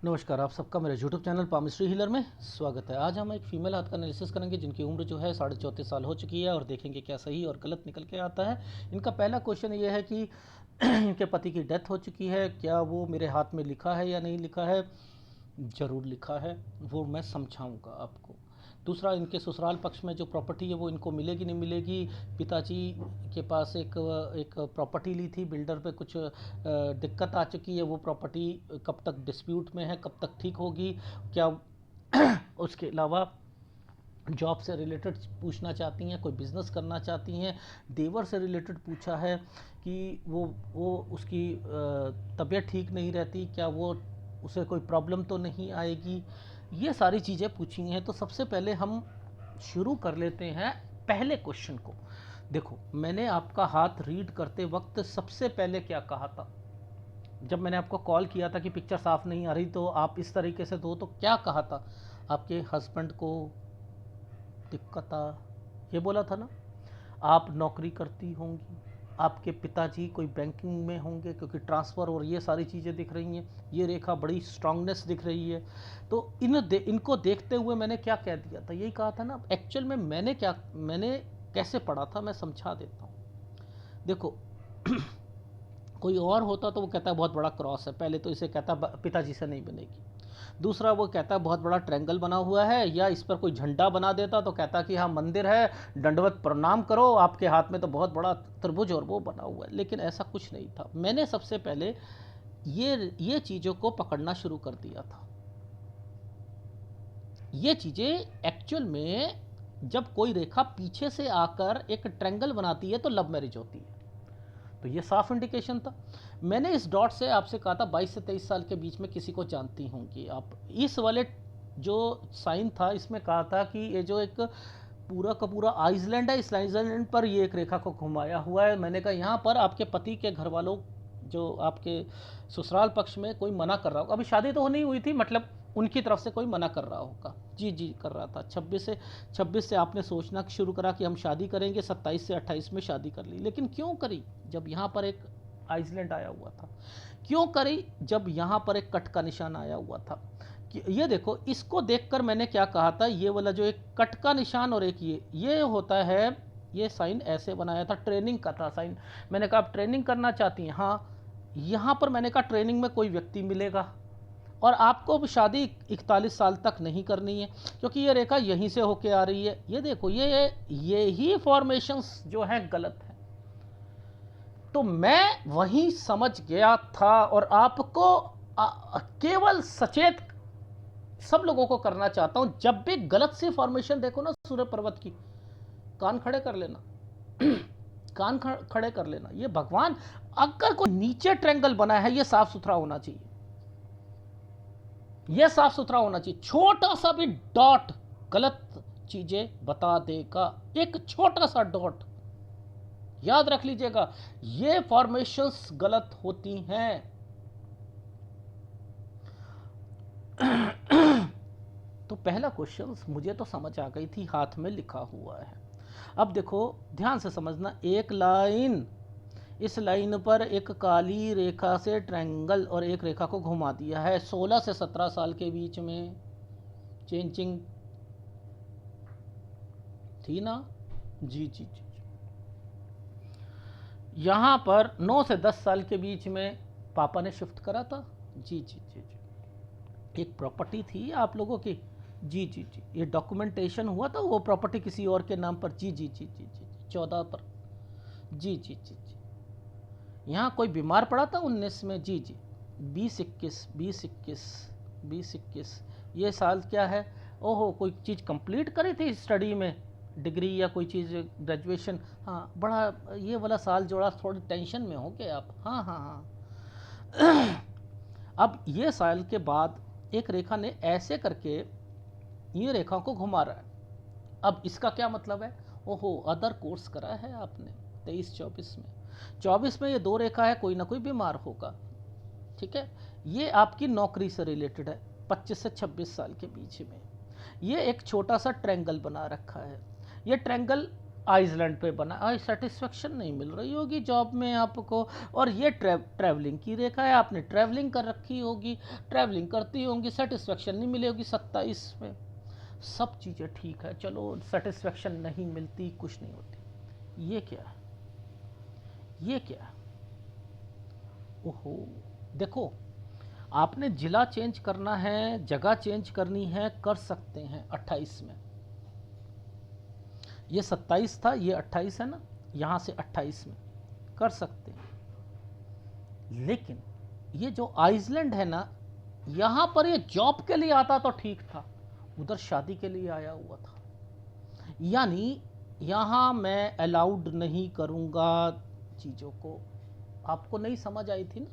नमस्कार, आप सबका मेरे यूट्यूब चैनल पामिस्ट्री हीलर में स्वागत है। आज हम एक फीमेल हाथ का एनालिसिस करेंगे जिनकी उम्र जो है 34.5 साल हो चुकी है और देखेंगे क्या सही और गलत निकल के आता है। इनका पहला क्वेश्चन ये है कि इनके पति की डेथ हो चुकी है, क्या वो मेरे हाथ में लिखा है या नहीं लिखा है? ज़रूर लिखा है, वो मैं समझाऊंगा आपको। दूसरा, इनके ससुराल पक्ष में जो प्रॉपर्टी है वो इनको मिलेगी नहीं मिलेगी। पिताजी के पास एक प्रॉपर्टी ली थी, बिल्डर पे कुछ दिक्कत आ चुकी है, वो प्रॉपर्टी कब तक डिस्प्यूट में है, कब तक ठीक होगी, क्या उसके अलावा जॉब से रिलेटेड पूछना चाहती हैं, कोई बिज़नेस करना चाहती हैं। देवर से रिलेटेड पूछा है कि वो उसकी तबीयत ठीक नहीं रहती, क्या वो उसे कोई प्रॉब्लम तो नहीं आएगी। ये सारी चीज़ें पूछी हैं। तो सबसे पहले हम शुरू कर लेते हैं पहले क्वेश्चन को। देखो, मैंने आपका हाथ रीड करते वक्त सबसे पहले क्या कहा था? जब मैंने आपको कॉल किया था कि पिक्चर साफ नहीं आ रही तो आप इस तरीके से दो, तो क्या कहा था? आपके हस्बैंड को दिक्कत आ, ये बोला था ना। आप नौकरी करती होंगी, आपके पिताजी कोई बैंकिंग में होंगे क्योंकि ट्रांसफ़र और ये सारी चीज़ें दिख रही हैं। ये रेखा बड़ी स्ट्रांगनेस दिख रही है। तो इनको देखते हुए मैंने क्या कह दिया था, यही कहा था ना। एक्चुअल में मैंने कैसे पढ़ा था, मैं समझा देता हूँ। देखो, कोई और होता तो वो कहता है बहुत बड़ा क्रॉस है, पहले तो इसे कहता पिताजी से नहीं बनेगी। दूसरा, वो कहता है बहुत बड़ा ट्रायंगल बना हुआ है, या इस पर कोई झंडा बना देता तो कहता कि हाँ मंदिर है, दंडवत प्रणाम करो, आपके हाथ में तो बहुत बड़ा त्रिभुज और वो बना हुआ है। लेकिन ऐसा कुछ नहीं था। मैंने सबसे पहले ये चीज़ों को पकड़ना शुरू कर दिया था। ये चीज़ें एक्चुअल में जब कोई रेखा पीछे से आकर एक ट्रायंगल बनाती है तो लव मैरिज होती है। तो ये साफ इंडिकेशन था। मैंने इस डॉट से आपसे कहा था 22 से 23 साल के बीच में किसी को जानती होंगी आप। इस वाले जो साइन था इसमें कहा था कि ये जो एक पूरा का पूरा आइसलैंड है, इस आइसलैंड पर ये एक रेखा को घुमाया हुआ है। मैंने कहा यहाँ पर आपके पति के घर वालों, जो आपके ससुराल पक्ष में कोई मना कर रहा होगा। अभी शादी तो नहीं हुई थी, मतलब उनकी तरफ से कोई मना कर रहा होगा। जी जी कर रहा था। 26 से आपने सोचना शुरू करा कि हम शादी करेंगे, 27 से 28 में शादी कर ली। लेकिन क्यों करी जब यहाँ पर एक आइसलैंड आया हुआ था? क्यों करी जब यहाँ पर एक कट का निशान आया हुआ था? ये देखो, इसको देखकर मैंने क्या कहा था, ये वाला जो एक कट का निशान और एक ये होता है, ये साइन ऐसे बनाया था, ट्रेनिंग का था साइन। मैंने कहा आप ट्रेनिंग करना चाहती हैं? हाँ। यहाँ पर मैंने कहा ट्रेनिंग में कोई व्यक्ति मिलेगा और आपको शादी 41 साल तक नहीं करनी है, क्योंकि ये रेखा यहीं से होके आ रही है। ये देखो, ये ही फॉर्मेशंस जो हैं गलत है। तो मैं वहीं समझ गया था और आपको केवल सचेत सब लोगों को करना चाहता हूं। जब भी गलत सी फॉर्मेशन देखो ना सूर्य पर्वत की, कान खड़े कर लेना। कान खड़े कर लेना। ये भगवान, अगर कोई नीचे ट्रायंगल बना है, ये साफ सुथरा होना चाहिए। ये साफ सुथरा होना चाहिए। छोटा सा भी डॉट गलत चीजें बता देगा। एक छोटा सा डॉट याद रख लीजिएगा, ये फॉर्मेशंस गलत होती हैं। तो पहला क्वेश्चन मुझे तो समझ आ गई थी, हाथ में लिखा हुआ है। अब देखो ध्यान से समझना, एक लाइन, इस लाइन पर एक काली रेखा से ट्रायंगल और एक रेखा को घुमा दिया है। 16 से 17 साल के बीच में चेंजिंग थी ना? जी जी जी। यहाँ पर 9 से 10 साल के बीच में पापा ने शिफ्ट करा था। जी जी जी जी। एक प्रॉपर्टी थी आप लोगों की। जी जी जी। ये डॉक्यूमेंटेशन हुआ था, वो प्रॉपर्टी किसी और के नाम पर। जी जी जी जी जी। 14 पर। जी जी जी जी। यहाँ कोई बीमार पड़ा था 19 में। जी जी। 20 21 ये साल क्या है? ओहो, कोई चीज़ कंप्लीट करी थी स्टडी में, डिग्री या कोई चीज़, ग्रेजुएशन। हाँ, बड़ा ये वाला साल जोड़ा, थोड़ी टेंशन में हो गए आप। हाँ हाँ हाँ। अब ये साल के बाद एक रेखा ने ऐसे करके ये रेखा को घुमा रहा है। अब इसका क्या मतलब है? ओहो, अदर कोर्स करा है आपने 23-24 में। 24 में ये दो रेखा है, कोई ना कोई बीमार होगा। ठीक है, ये आपकी नौकरी से रिलेटेड है। 25 से 26 साल के बीच में ये एक छोटा सा ट्रायंगल बना रखा है। ये ट्रायंगल आइसलैंड पे बना, सेटिस्फेक्शन नहीं मिल रही होगी जॉब में आपको, और ये ट्रैवलिंग की रेखा है, आपने ट्रैवलिंग कर रखी होगी, ट्रैवलिंग करती होंगी, सेटिस्फेक्शन नहीं मिलेगी 27 में। सब चीज़ें ठीक है, चलो सेटिस्फेक्शन नहीं मिलती, कुछ नहीं होती। ये क्या है, ये क्या है? ओहो, देखो, आपने जिला चेंज करना है, जगह चेंज करनी है, कर सकते हैं 28 में। ये 27 था, ये 28 है ना, यहाँ से 28 में कर सकते हैं। लेकिन ये जो आइसलैंड है ना, यहाँ पर ये जॉब के लिए आता तो ठीक था, उधर शादी के लिए आया हुआ था। यानी यहाँ मैं अलाउड नहीं करूँगा चीज़ों को। आपको नहीं समझ आई थी ना,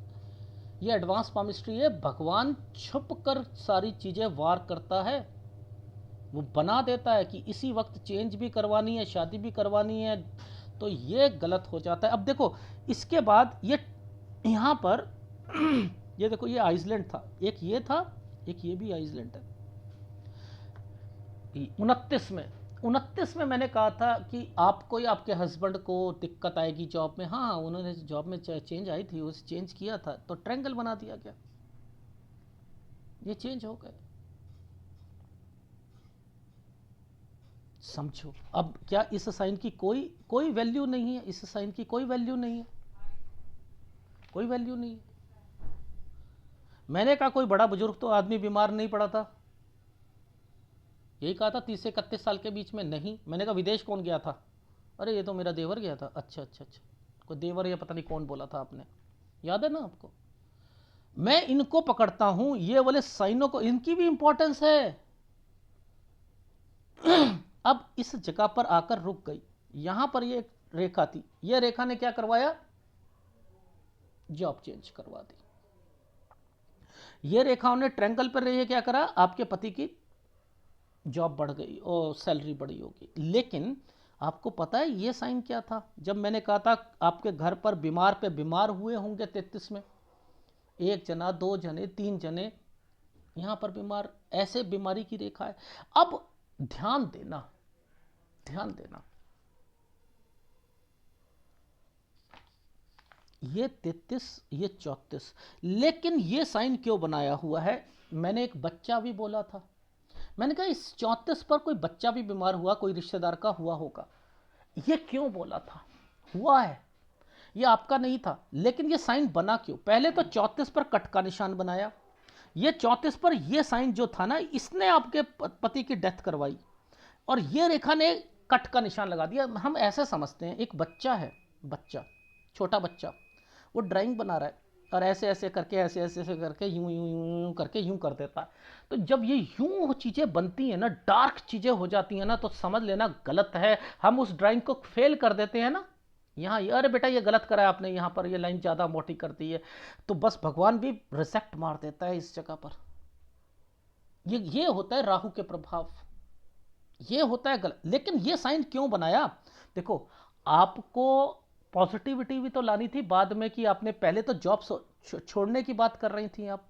ये एडवांस पामिस्ट्री है। भगवान छुप कर सारी चीज़ें वार करता है, वो बना देता है कि इसी वक्त चेंज भी करवानी है, शादी भी करवानी है, तो ये गलत हो जाता है। अब देखो, इसके बाद ये यहाँ पर ये देखो, ये आइसलैंड था, एक ये था, एक ये भी आइसलैंड है। 29 में मैंने कहा था कि आपको या आपके हस्बैंड को दिक्कत आएगी जॉब में। हाँ, उन्होंने जॉब में चेंज आई थी, उसे चेंज किया था, तो ट्रायंगल बना दिया गया, ये चेंज हो गए। समझो, अब क्या इस साइन की कोई कोई वैल्यू नहीं है? इस साइन की कोई वैल्यू नहीं है, कोई वैल्यू नहीं है। मैंने कहा कोई बड़ा बुजुर्ग तो आदमी बीमार नहीं पड़ा था, यही कहा था 30 से 31 साल के बीच में। नहीं, मैंने कहा विदेश कौन गया था? अरे ये तो मेरा देवर गया था। अच्छा अच्छा अच्छा, कोई देवर या पता नहीं कौन बोला था आपने, याद है ना आपको? मैं इनको पकड़ता हूं, ये वाले साइनों को, इनकी भी इंपॉर्टेंस है। अब इस जगह पर आकर रुक गई, यहां पर ये रेखा थी, ये रेखा ने क्या करवाया? जॉब चेंज करवा दी। ये रेखाओं ने ट्रायंगल पर रही है, क्या करा? आपके पति की जॉब बढ़ गई और सैलरी बढ़ी होगी। लेकिन आपको पता है ये साइन क्या था? जब मैंने कहा था आपके घर पर बीमार पे बीमार हुए होंगे 33 में, एक जना, दो जने, तीन जने यहां पर बीमार, ऐसे बीमारी की रेखा है। अब ध्यान देना, ध्यान देना, ये 33, ये 34, लेकिन ये साइन क्यों बनाया हुआ है? मैंने एक बच्चा भी बोला था, मैंने कहा इस 34 पर कोई बच्चा भी बीमार हुआ, कोई रिश्तेदार का हुआ होगा। ये क्यों बोला था? हुआ है, ये आपका नहीं था, लेकिन ये साइन बना क्यों? पहले तो 34 पर कट का निशान बनाया, ये 34 पर ये साइन जो था ना, इसने आपके पति की डेथ करवाई, और ये रेखा ने कट का निशान लगा दिया। हम ऐसे समझते हैं, एक बच्चा है, बच्चा, छोटा बच्चा, वो ड्राइंग बना रहा है, और ऐसे ऐसे करके, ऐसे ऐसे ऐसे करके, यूं यूं यूं यूं करके यूं कर देता है। तो जब ये यूं चीज़ें बनती हैं ना, डार्क चीज़ें हो जाती हैं ना, तो समझ लेना गलत है। हम उस ड्राइंग को फेल कर देते हैं ना, यहाँ ये, अरे बेटा ये गलत करा है आपने, यहाँ पर ये लाइन ज़्यादा मोटी कर दी है, तो बस भगवान भी रिजेक्ट मार देता है इस जगह पर। ये होता है राहु के प्रभाव, ये होता है गलत। लेकिन ये साइन क्यों बनाया? देखो, आपको पॉजिटिविटी भी तो लानी थी बाद में, कि आपने पहले तो जॉब छोड़ने की बात कर रही थी आप,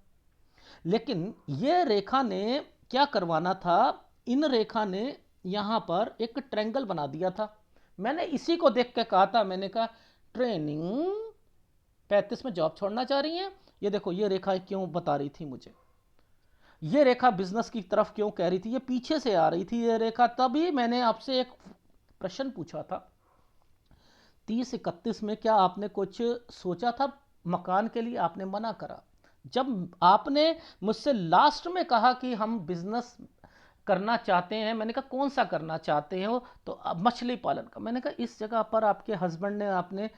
लेकिन ये रेखा ने क्या करवाना था? इन रेखा ने यहां पर एक ट्रायंगल बना दिया था। मैंने इसी को देख के कहा था, मैंने कहा ट्रेनिंग 35 में जॉब छोड़ना चाह रही हैं। ये देखो, ये रेखा क्यों बता रही थी मुझे, ये रेखा बिजनेस की तरफ क्यों कह रही थी, ये पीछे से आ रही थी ये रेखा। तभी मैंने आपसे एक प्रश्न पूछा था, 30-31 में क्या आपने कुछ सोचा था मकान के लिए? आपने मना करा। जब आपने मुझसे लास्ट में कहा कि हम बिजनेस करना चाहते हैं, मैंने कहा कौन सा करना चाहते हो? तो मछली पालन का। मैंने कहा इस जगह पर आपके हस्बैंड ने, आपने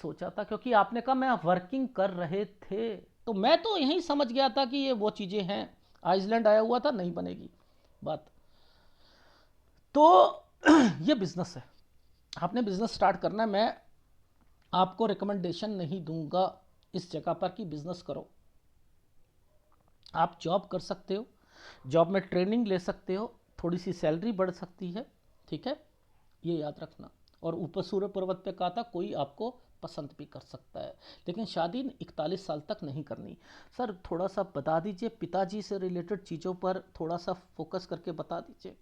सोचा था, क्योंकि आपने कहा मैं वर्किंग कर रहे थे, तो मैं तो यही समझ गया था कि ये वो चीज़ें हैं। आइसलैंड आया हुआ था, नहीं बनेगी बात। तो ये बिजनेस है, आपने बिजनेस स्टार्ट करना है। मैं आपको रिकमेंडेशन नहीं दूंगा इस जगह पर कि बिजनेस करो। आप जॉब कर सकते हो, जॉब में ट्रेनिंग ले सकते हो, थोड़ी सी सैलरी बढ़ सकती है, ठीक है, ये याद रखना। और ऊपर सूर्य पर्वत पे कहा था कोई आपको पसंद भी कर सकता है, लेकिन शादी 41 साल तक नहीं करनी। सर थोड़ा सा बता दीजिए, पिताजी से रिलेटेड चीज़ों पर थोड़ा सा फोकस करके बता दीजिए।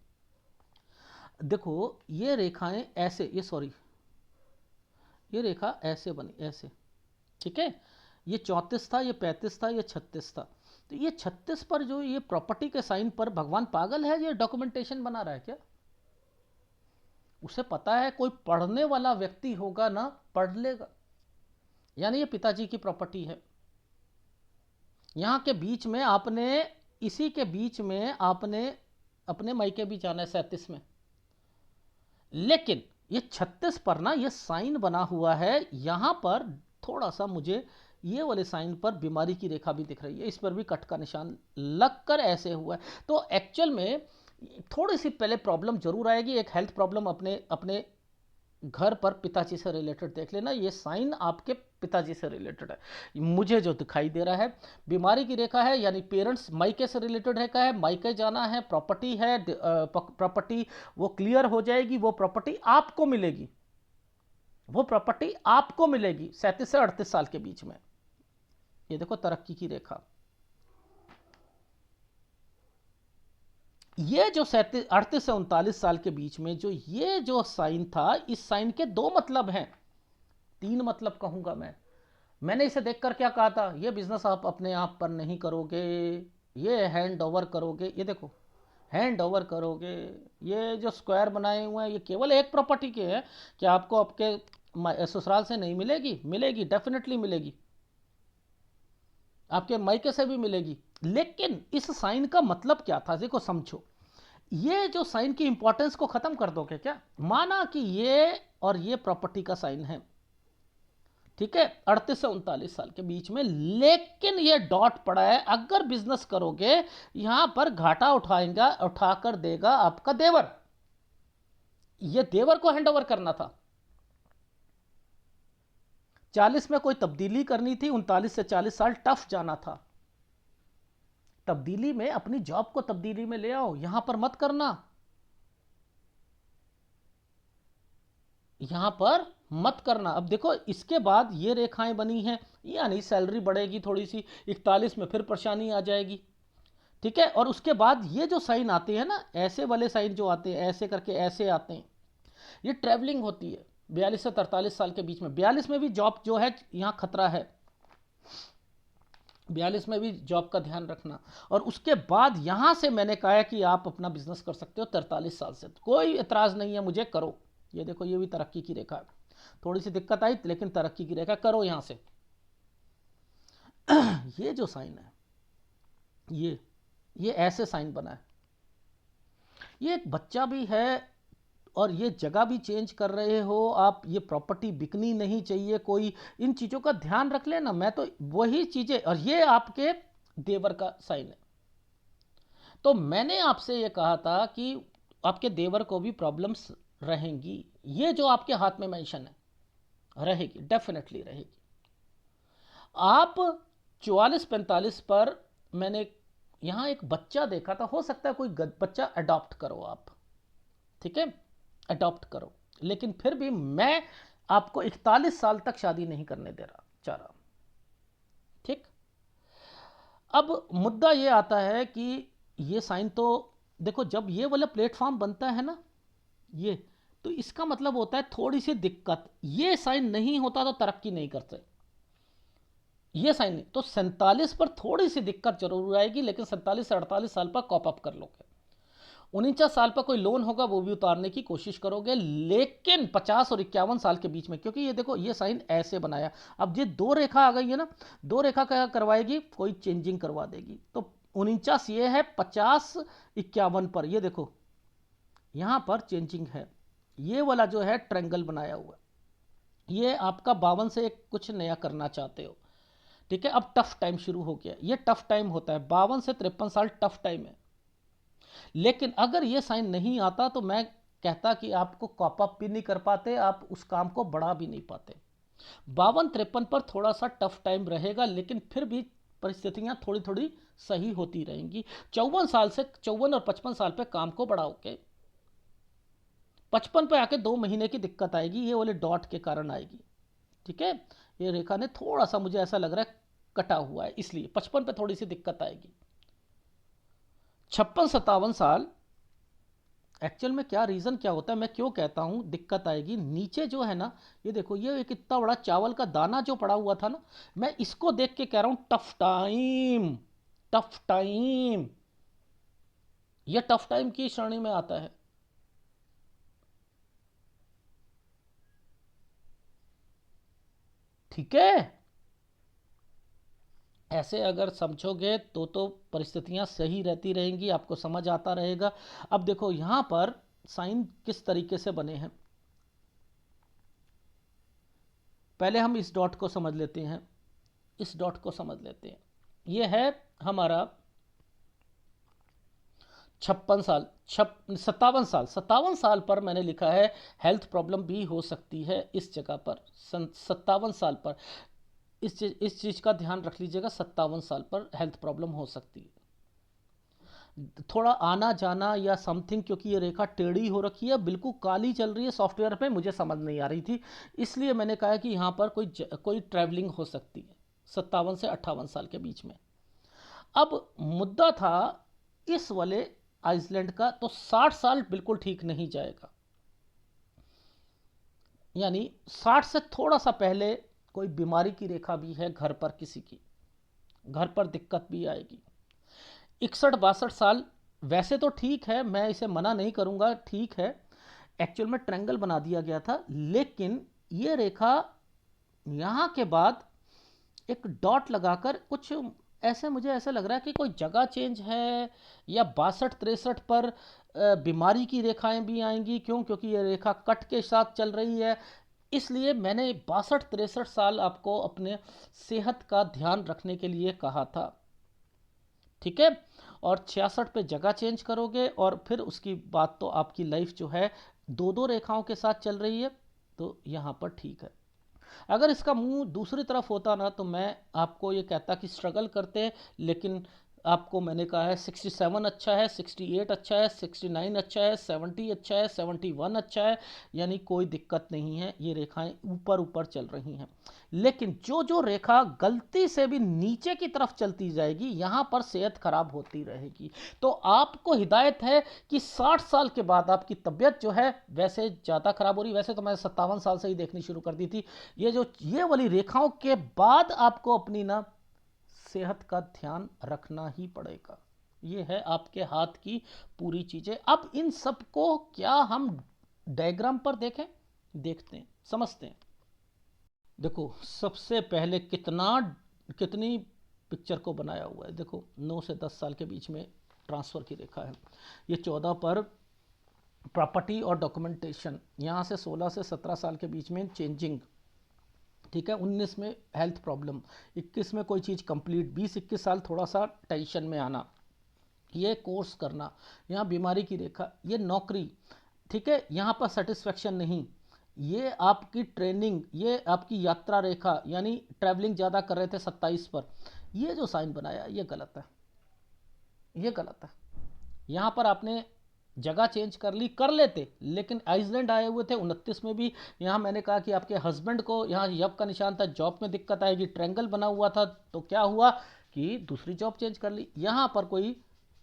देखो ये रेखाएं ऐसे, ये सॉरी, ये रेखा ऐसे बनी, ऐसे, ठीक है। ये 34 था, ये 35 था, ये 36 था। तो ये 36 पर जो ये प्रॉपर्टी के साइन पर, भगवान पागल है, ये डॉक्यूमेंटेशन बना रहा है क्या? उसे पता है कोई पढ़ने वाला व्यक्ति होगा ना, पढ़ लेगा। यानी ये पिताजी की प्रॉपर्टी है। यहां के बीच में आपने, इसी के बीच में आपने अपने मायके भी जाना है 37 में, लेकिन ये 36 पर ना ये साइन बना हुआ है। यहां पर थोड़ा सा मुझे ये वाले साइन पर बीमारी की रेखा भी दिख रही है, इस पर भी कट का निशान लगकर ऐसे हुआ है। तो एक्चुअल में थोड़ी सी पहले प्रॉब्लम जरूर आएगी, एक हेल्थ प्रॉब्लम अपने अपने घर पर पिताजी से रिलेटेड देख लेना। ये साइन आपके पिताजी से रिलेटेड है, मुझे जो दिखाई दे रहा है। बीमारी की रेखा है, यानी पेरेंट्स मायके से रिलेटेड रेखा है, मायके जाना है, प्रॉपर्टी है, प्रॉपर्टी वो क्लियर हो जाएगी, वो प्रॉपर्टी आपको मिलेगी, वो प्रॉपर्टी आपको मिलेगी 37 से 38 साल के बीच में। ये देखो तरक्की की रेखा। ये जो 38 से 39 साल के बीच में जो ये जो साइन था, इस साइन के दो मतलब हैं, तीन मतलब कहूंगा मैं। मैंने इसे देखकर क्या कहा था, ये बिजनेस आप अपने आप पर नहीं करोगे, ये हैंड ओवर करोगे। ये देखो हैंड ओवर करोगे। ये जो स्क्वायर बनाए हुए हैं ये केवल एक प्रॉपर्टी के हैं कि आपको आपके ससुराल से नहीं मिलेगी, मिलेगी, डेफिनेटली मिलेगी, आपके मायके से भी मिलेगी। लेकिन इस साइन का मतलब क्या था, देखो समझो। ये जो साइन की इंपॉर्टेंस को खत्म कर दोगे क्या? माना कि ये और ये प्रॉपर्टी का साइन है, ठीक है, 38 से 39 साल के बीच में, लेकिन ये डॉट पड़ा है। अगर बिजनेस करोगे यहां पर घाटा उठाएगा, उठाकर देगा आपका देवर। ये देवर को हैंडओवर करना था। 40 में कोई तब्दीली करनी थी, 39 से 40 साल टफ जाना था। तब्दीली में अपनी जॉब को तब्दीली में ले आओ, यहां पर मत करना, यहां पर मत करना। अब देखो इसके बाद ये रेखाएं बनी हैं, यानी सैलरी बढ़ेगी थोड़ी सी, 41 में फिर परेशानी आ जाएगी, ठीक है। और उसके बाद ये जो साइन आते हैं ना, ऐसे वाले साइन जो आते हैं, ऐसे करके ऐसे आते हैं, ये ट्रैवलिंग होती है 42 से 43 साल के बीच में। 42 में भी जॉब जो है यहां खतरा है, 42 में भी जॉब का ध्यान रखना। और उसके बाद यहां से मैंने कहा है कि आप अपना बिजनेस कर सकते हो 43 साल से, कोई एतराज नहीं है मुझे, करो। ये देखो ये भी तरक्की की रेखा है, थोड़ी सी दिक्कत आई लेकिन तरक्की की रेखा, करो यहां से। ये जो साइन है, ये ऐसे साइन बना है, ये एक बच्चा भी है, और ये जगह भी चेंज कर रहे हो आप, ये प्रॉपर्टी बिकनी नहीं चाहिए कोई, इन चीज़ों का ध्यान रख लेना। मैं तो वही चीज़ें, और ये आपके देवर का साइन है। तो मैंने आपसे ये कहा था कि आपके देवर को भी प्रॉब्लम्स रहेंगी, ये जो आपके हाथ में मेंशन है रहेगी, डेफिनेटली रहेगी। आप 44-45 पर मैंने यहाँ एक बच्चा देखा था, हो सकता है कोई बच्चा अडॉप्ट करो आप, ठीक है, अडॉप्ट करो। लेकिन फिर भी मैं आपको 41 साल तक शादी नहीं करने दे रहा, चाह रहा, ठीक। अब मुद्दा ये आता है कि ये साइन तो देखो, जब ये वाला प्लेटफॉर्म बनता है ना, ये तो इसका मतलब होता है थोड़ी सी दिक्कत। ये साइन नहीं होता तो तरक्की नहीं करते, ये साइन नहीं तो 47 पर थोड़ी सी दिक्कत जरूर आएगी, लेकिन 47 से 48 साल पर कॉप अप कर लोगे। 49 साल पर कोई लोन होगा वो भी उतारने की कोशिश करोगे, लेकिन 50 और 51 साल के बीच में, क्योंकि ये देखो ये साइन ऐसे बनाया। अब ये दो रेखा आ गई है ना, दो रेखा क्या करवाएगी, कोई चेंजिंग करवा देगी। तो 49 ये है, 50-51 पर ये देखो यहां पर चेंजिंग है। ये वाला जो है ट्रायंगल बनाया हुआ, ये आपका 52 से एक कुछ नया करना चाहते हो, ठीक है। अब टफ टाइम शुरू हो गया, ये टफ टाइम होता है, 52 से 53 साल टफ टाइम है। लेकिन अगर ये साइन नहीं आता तो मैं कहता कि आपको कॉप अप भी नहीं कर पाते, आप उस काम को बढ़ा भी नहीं पाते। 52-53 पर थोड़ा सा टफ टाइम रहेगा, लेकिन फिर भी परिस्थितियां थोड़ी थोड़ी सही होती रहेंगी। 54 साल से 54 और 55 साल पे काम को बढ़ाओगे, 55 पे आके 2 महीने की दिक्कत आएगी, ये वाले डॉट के कारण आएगी, ठीक है। ये रेखा ने थोड़ा सा मुझे ऐसा लग रहा है कटा हुआ है, इसलिए 55 पे थोड़ी सी दिक्कत आएगी। 56-57 साल एक्चुअल में क्या रीज़न क्या होता है, मैं क्यों कहता हूँ दिक्कत आएगी। नीचे जो है ना, ये देखो, ये एक इतना बड़ा चावल का दाना जो पड़ा हुआ था ना, मैं इसको देख के कह रहा हूँ टफ टाइम, टफ टाइम, ये टफ टाइम की श्रेणी में आता है। ठीक है, ऐसे अगर समझोगे तो परिस्थितियां सही रहती रहेंगी, आपको समझ आता रहेगा। अब देखो यहां पर साइन किस तरीके से बने हैं, पहले हम इस डॉट को समझ लेते हैं, इस डॉट को समझ लेते हैं। ये है हमारा 56 साल, 57 साल, 57 साल पर मैंने लिखा है हेल्थ प्रॉब्लम भी हो सकती है इस जगह पर, 57 साल पर। इस चीज़ का ध्यान रख लीजिएगा, 57 साल पर हेल्थ प्रॉब्लम हो सकती है। थोड़ा आना जाना या समथिंग, क्योंकि ये रेखा टेढ़ी हो रखी है, बिल्कुल काली चल रही है सॉफ्टवेयर पे, मुझे समझ नहीं आ रही थी, इसलिए मैंने कहा कि यहाँ पर कोई ट्रैवलिंग हो सकती है 57 से 58 साल के बीच में। अब मुद्दा था इस वाले आइसलैंड का, तो 60 साल बिल्कुल ठीक नहीं जाएगा, यानी 60 से थोड़ा सा पहले कोई बीमारी की रेखा भी है घर पर, किसी की घर पर दिक्कत भी आएगी। 61 62 साल वैसे तो ठीक है, मैं इसे मना नहीं करूंगा, ठीक है, एक्चुअल में ट्रायंगल बना दिया गया था, लेकिन ये रेखा यहाँ के बाद एक डॉट लगाकर कुछ ऐसे, मुझे ऐसा लग रहा है कि कोई जगह चेंज है, या 62 63 पर बीमारी की रेखाएं भी आएंगी। क्यों? क्योंकि ये रेखा कट के साथ चल रही है, इसलिए मैंने 62 63 साल आपको अपने सेहत का ध्यान रखने के लिए कहा था। ठीक है, और 66 पे जगह चेंज करोगे, और फिर उसकी बात तो आपकी लाइफ जो है दो दो रेखाओं के साथ चल रही है, तो यहाँ पर ठीक है। अगर इसका मुंह दूसरी तरफ होता ना, तो मैं आपको ये कहता कि स्ट्रगल करते, लेकिन आपको मैंने कहा है 67 अच्छा है, 68 अच्छा है, 69 अच्छा है, 70 अच्छा है, 71 अच्छा है, यानी कोई दिक्कत नहीं है, ये रेखाएं ऊपर ऊपर चल रही हैं। लेकिन जो जो रेखा गलती से भी नीचे की तरफ चलती जाएगी, यहां पर सेहत खराब होती रहेगी। तो आपको हिदायत है कि 60 साल के बाद आपकी तबीयत जो है वैसे ज़्यादा खराब हो रही, वैसे तो मैं 57 साल से ही देखनी शुरू कर दी थी, ये वाली रेखाओं के बाद आपको अपनी ना सेहत का ध्यान रखना ही पड़ेगा। ये है आपके हाथ की पूरी चीजें। अब इन सबको क्या हम डायग्राम पर देखें, देखते हैं, समझते हैं। देखो सबसे पहले कितनी पिक्चर को बनाया हुआ है, देखो 9 से 10 साल के बीच में ट्रांसफ़र की रेखा है। ये 14 पर प्रॉपर्टी और डॉक्यूमेंटेशन, यहाँ से 16 से 17 साल के बीच में चेंजिंग, ठीक है, 19 में हेल्थ प्रॉब्लम, 21 में कोई चीज़ कंप्लीट, 20 21 साल थोड़ा सा टेंशन में आना, ये कोर्स करना, यहाँ बीमारी की रेखा, ये नौकरी, ठीक है, यहाँ पर सेटिस्फेक्शन नहीं, ये आपकी ट्रेनिंग, ये आपकी यात्रा रेखा, यानी ट्रैवलिंग ज़्यादा कर रहे थे 27 पर, ये जो साइन बनाया ये गलत है, ये गलत है। यहाँ पर आपने जगह चेंज कर ली, कर लेते, लेकिन आइसलैंड आए हुए थे 29 में भी, यहाँ मैंने कहा कि आपके हस्बैंड को यहाँ यब का निशान था, जॉब में दिक्कत आएगी, ट्रैंगल बना हुआ था, तो क्या हुआ कि दूसरी जॉब चेंज कर ली, यहाँ पर कोई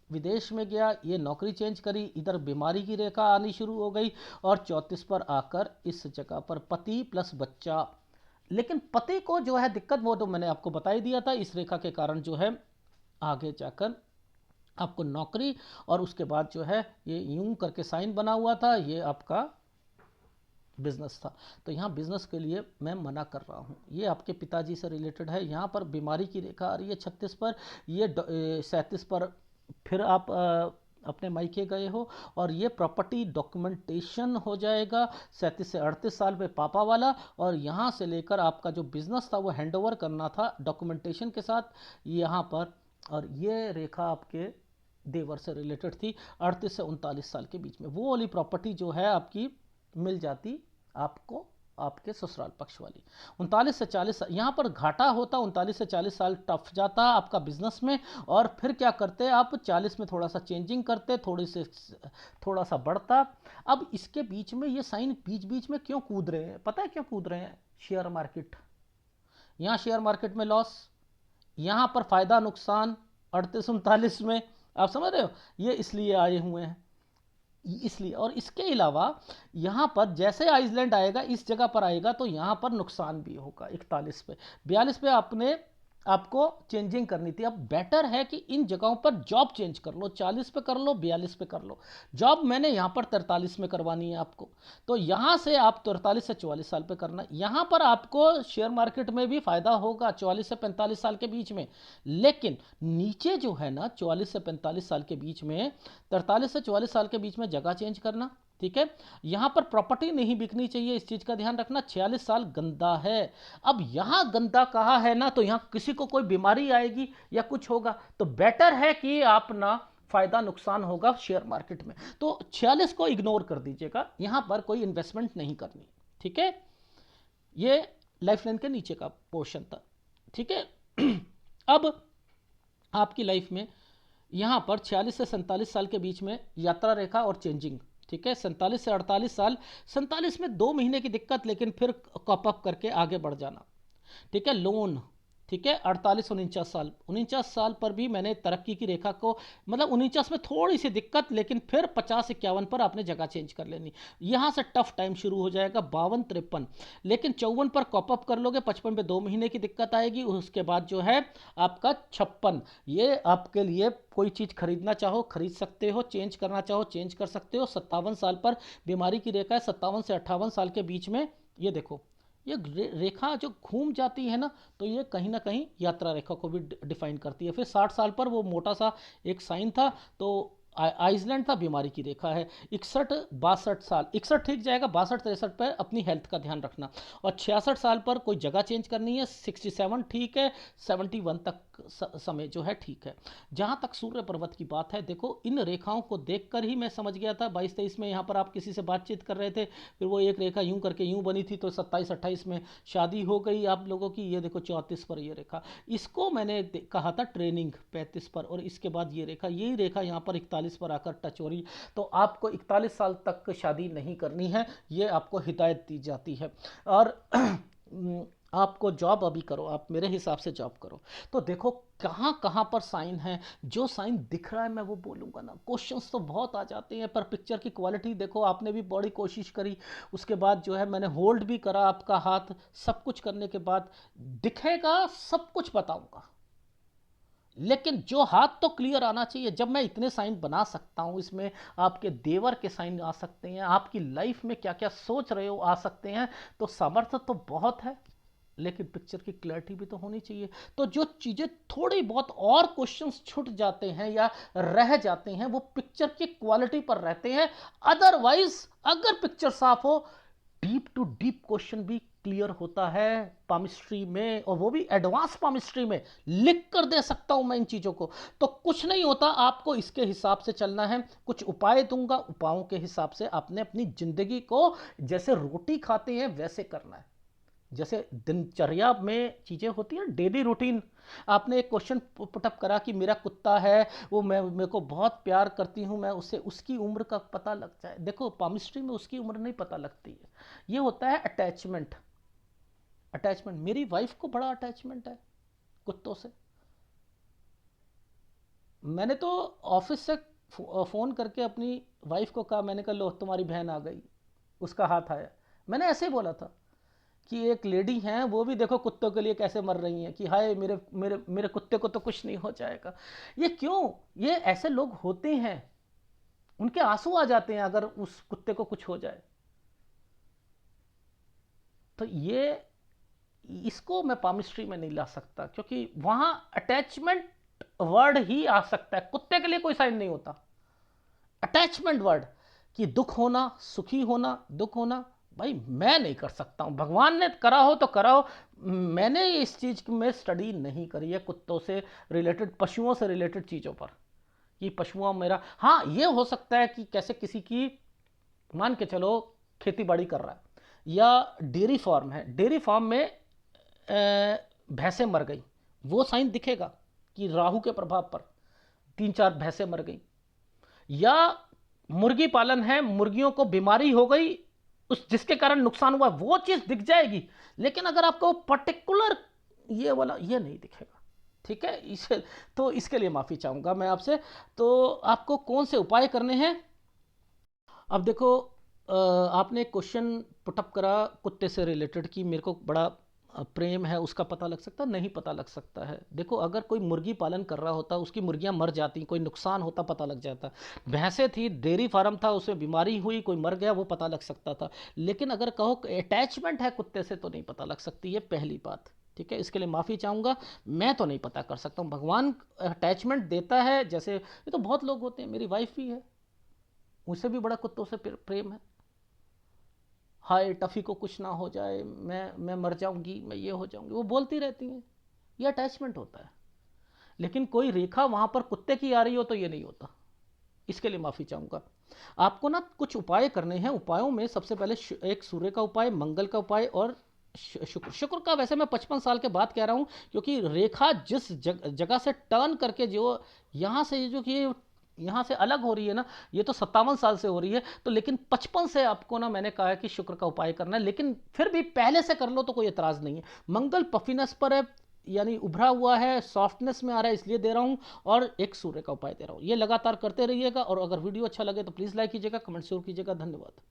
विदेश में गया, ये नौकरी चेंज करी, इधर बीमारी की रेखा आनी शुरू हो गई, और 34 पर आकर इस जगह पर पति प्लस बच्चा, लेकिन पति को जो है दिक्कत, वो तो मैंने आपको बता ही दिया था, इस रेखा के कारण जो है आगे जाकर आपको नौकरी, और उसके बाद जो है ये यूं करके साइन बना हुआ था, ये आपका बिजनेस था, तो यहाँ बिजनेस के लिए मैं मना कर रहा हूँ। ये आपके पिताजी से रिलेटेड है, यहाँ पर बीमारी की रेखा आ रही है 36 पर, ये 37 पर फिर आप अपने मायके गए हो, और ये प्रॉपर्टी डॉक्यूमेंटेशन हो जाएगा 37 से 38 साल पे पापा वाला, और यहाँ से लेकर आपका जो बिजनेस था वो हैंडओवर करना था डॉक्यूमेंटेशन के साथ यहाँ पर, और ये रेखा आपके देवर से रिलेटेड थी 38 से 39 साल के बीच में, वो वाली प्रॉपर्टी जो है आपकी मिल जाती आपको, आपके ससुराल पक्ष वाली। 39 से 40 साल यहाँ पर घाटा होता, 39 से 40 साल टफ जाता आपका बिजनेस में, और फिर क्या करते आप 40 में थोड़ा सा चेंजिंग करते, थोड़ा सा बढ़ता। अब इसके बीच में ये साइन बीच बीच में क्यों कूद रहे हैं, पता है क्यों कूद रहे हैं? शेयर मार्केट, यहाँ शेयर मार्केट में लॉस, यहाँ पर फायदा नुकसान 38 39 में, आप समझ रहे हो, ये इसलिए आए हुए हैं। इसलिए, और इसके अलावा यहाँ पर जैसे आइसलैंड आएगा इस जगह पर आएगा तो यहाँ पर नुकसान भी होगा 41 पे। 42 पे आपने आपको चेंजिंग करनी थी। अब बेटर है कि इन जगहों पर जॉब चेंज कर लो, 40 पे कर लो, 42 पे कर लो। जॉब मैंने यहाँ पर 43 में करवानी है आपको, तो यहाँ से आप 43 से 44 साल पे करना। यहाँ पर आपको शेयर मार्केट में भी फायदा होगा 44 से 45 साल के बीच में, लेकिन नीचे जो है ना 44 से 45 साल के बीच में, 43 से 44 साल के बीच में जगह चेंज करना, ठीक है। यहां पर प्रॉपर्टी नहीं बिकनी चाहिए, इस चीज का ध्यान रखना। 46 साल गंदा है। अब यहां गंदा कहा है ना, तो यहां किसी को कोई बीमारी आएगी या कुछ होगा, तो बेटर है कि आप ना फायदा नुकसान होगा शेयर मार्केट में, तो 46 को इग्नोर कर दीजिएगा, यहां पर कोई इन्वेस्टमेंट नहीं करनी, ठीक है। ये लाइफ लाइन के नीचे का पोर्शन था, ठीक है। अब आपकी लाइफ में यहाँ पर 46 से 47 साल के बीच में यात्रा रेखा और चेंजिंग, ठीक है। 47 से 48 साल, 47 में 2 महीने की दिक्कत, लेकिन फिर कॉप अप करके आगे बढ़ जाना, ठीक है। लोन, ठीक है। 48 49 साल, 49 साल पर भी मैंने तरक्की की रेखा को, मतलब 49 में थोड़ी सी दिक्कत, लेकिन फिर 50 51 पर आपने जगह चेंज कर लेनी। यहाँ से टफ टाइम शुरू हो जाएगा 52 53, लेकिन 54 पर कॉप अप कर लोगे। 55 पे 2 महीने की दिक्कत आएगी, उसके बाद जो है आपका 56, ये आपके लिए कोई चीज़ खरीदना चाहो खरीद सकते हो, चेंज करना चाहो चेंज कर सकते हो। 57 साल पर बीमारी की रेखा है, 57 से 58 साल के बीच में ये देखो, ये रेखा जो घूम जाती है ना, तो ये कहीं ना कहीं यात्रा रेखा को भी डिफाइन करती है। फिर 60 साल पर वो मोटा सा एक साइन था, तो आइसलैंड था, बीमारी की रेखा है। 61 62 साल, 61 ठीक जाएगा, 62 63 पर अपनी हेल्थ का ध्यान रखना। और 66 साल पर कोई जगह चेंज करनी है। 67 ठीक है, 71 तक समय जो है ठीक है। जहाँ तक सूर्य पर्वत की बात है, देखो इन रेखाओं को देखकर ही मैं समझ गया था 22 23 में यहाँ पर आप किसी से बातचीत कर रहे थे, फिर वो एक रेखा यूं करके यूं बनी थी, तो 27 28 में शादी हो गई आप लोगों की। ये देखो 34 पर ये रेखा, इसको मैंने कहा था ट्रेनिंग 35 पर, और इसके बाद ये रेखा, यही रेखा यहाँ पर 41 पर आकर टच हो रही। तो आपको 41 साल तक शादी नहीं करनी है, ये आपको हिदायत दी जाती है। और आपको जॉब अभी करो, आप मेरे हिसाब से जॉब करो। तो देखो कहाँ कहाँ पर साइन है, जो साइन दिख रहा है मैं वो बोलूँगा ना। क्वेश्चंस तो बहुत आ जाते हैं, पर पिक्चर की क्वालिटी देखो, आपने भी बड़ी कोशिश करी, उसके बाद जो है मैंने होल्ड भी करा आपका हाथ, सब कुछ करने के बाद दिखेगा, सब कुछ बताऊंगा, लेकिन जो हाथ तो क्लियर आना चाहिए। जब मैं इतने साइन बना सकता हूं, इसमें आपके देवर के साइन आ सकते हैं, आपकी लाइफ में क्या क्या सोच रहे हो आ सकते हैं, तो सामर्थ्य तो बहुत है, लेकिन पिक्चर की क्लैरिटी भी तो होनी चाहिए। तो जो चीज़ें थोड़ी बहुत और क्वेश्चंस छूट जाते हैं या रह जाते हैं, वो पिक्चर की क्वालिटी पर रहते हैं। अदरवाइज अगर पिक्चर साफ हो, डीप टू डीप क्वेश्चन भी क्लियर होता है पामिस्ट्री में, और वो भी एडवांस पामिस्ट्री में। लिख कर दे सकता हूं मैं इन चीज़ों को, तो कुछ नहीं होता, आपको इसके हिसाब से चलना है। कुछ उपाय दूंगा, उपायों के हिसाब से आपने अपनी जिंदगी को जैसे रोटी खाते हैं वैसे करना है। जैसे दिनचर्या में चीज़ें होती हैं, डेली रूटीन। आपने एक क्वेश्चन पुटअप करा कि मेरा कुत्ता है, वो मैं मेरे को बहुत प्यार करती हूँ मैं उससे, उसकी उम्र का पता लग जाए। देखो पामिस्ट्री में उसकी उम्र नहीं पता लगती है, ये होता है अटैचमेंट। अटैचमेंट, मेरी वाइफ को बड़ा अटैचमेंट है कुत्तों से। मैंने तो ऑफिस से फ़ोन करके अपनी वाइफ को कहा, मैंने कहा लो तुम्हारी बहन आ गई, उसका हाथ आया। मैंने ऐसे ही बोला था कि एक लेडी हैं, वो भी देखो कुत्तों के लिए कैसे मर रही हैं, कि हाय मेरे मेरे मेरे कुत्ते को तो कुछ नहीं हो जाएगा। ये क्यों, ये ऐसे लोग होते हैं, उनके आंसू आ जाते हैं अगर उस कुत्ते को कुछ हो जाए। तो ये, इसको मैं पामिस्ट्री में नहीं ला सकता, क्योंकि वहां अटैचमेंट वर्ड ही आ सकता है, कुत्ते के लिए कोई साइन नहीं होता। अटैचमेंट वर्ड, कि दुख होना, सुखी होना, दुख होना, भाई मैं नहीं कर सकता हूँ, भगवान ने करा हो तो करा हो। मैंने इस चीज़ में स्टडी नहीं करी है कुत्तों से रिलेटेड, पशुओं से रिलेटेड चीज़ों पर, कि पशुओं मेरा, हाँ ये हो सकता है कि कैसे किसी की, मान के चलो खेती बाड़ी कर रहा है या डेयरी फार्म है, डेयरी फार्म में भैंसें मर गई, वो साइन दिखेगा कि राहु के प्रभाव पर 3 4 भैंसें मर गई। या मुर्गी पालन है, मुर्गियों को बीमारी हो गई, उस जिसके कारण नुकसान हुआ, वो चीज दिख जाएगी। लेकिन अगर आपको पर्टिकुलर ये वाला, ये नहीं दिखेगा, ठीक है। इसे तो इसके लिए माफी चाहूंगा मैं आपसे। तो आपको कौन से उपाय करने हैं, अब देखो, आपने एक क्वेश्चन पुटअप करा कुत्ते से रिलेटेड कि मेरे को बड़ा प्रेम है उसका पता लग सकता है, नहीं पता लग सकता है। देखो, अगर कोई मुर्गी पालन कर रहा होता, उसकी मुर्गियां मर जाती, कोई नुकसान होता, पता लग जाता। भैंसे थी, डेयरी फार्म था, उसमें बीमारी हुई, कोई मर गया, वो पता लग सकता था। लेकिन अगर कहो अटैचमेंट है कुत्ते से, तो नहीं पता लग सकती, ये पहली बात। ठीक है, इसके लिए माफ़ी चाहूँगा, मैं तो नहीं पता कर सकता हूँ। भगवान अटैचमेंट देता है, जैसे ये तो बहुत लोग होते हैं, मेरी वाइफ भी है, मुझसे भी बड़ा कुत्तों से प्रेम है। हाय टफ़ी को कुछ ना हो जाए, मैं मर जाऊंगी, मैं ये हो जाऊंगी, वो बोलती रहती हैं। ये अटैचमेंट होता है। लेकिन कोई रेखा वहां पर कुत्ते की आ रही हो तो ये नहीं होता। इसके लिए माफ़ी चाहूंगा। आपको ना कुछ उपाय करने हैं। उपायों में सबसे पहले एक सूर्य का उपाय, मंगल का उपाय और शुक्र। शुक्र का वैसे मैं 55 साल के बाद कह रहा हूं, क्योंकि रेखा जिस जगह से टर्न करके जो यहाँ से जो कि यहाँ से अलग हो रही है ना, ये तो 57 साल से हो रही है। तो लेकिन 55 से आपको ना, मैंने कहा है कि शुक्र का उपाय करना है, लेकिन फिर भी पहले से कर लो तो कोई एतराज़ नहीं है। मंगल पफिनेस पर है, यानी उभरा हुआ है, सॉफ्टनेस में आ रहा है, इसलिए दे रहा हूँ। और एक सूर्य का उपाय दे रहा हूँ। ये लगातार करते रहिएगा, और अगर वीडियो अच्छा लगे तो प्लीज़ लाइक कीजिएगा, कमेंट जरूर कीजिएगा। धन्यवाद।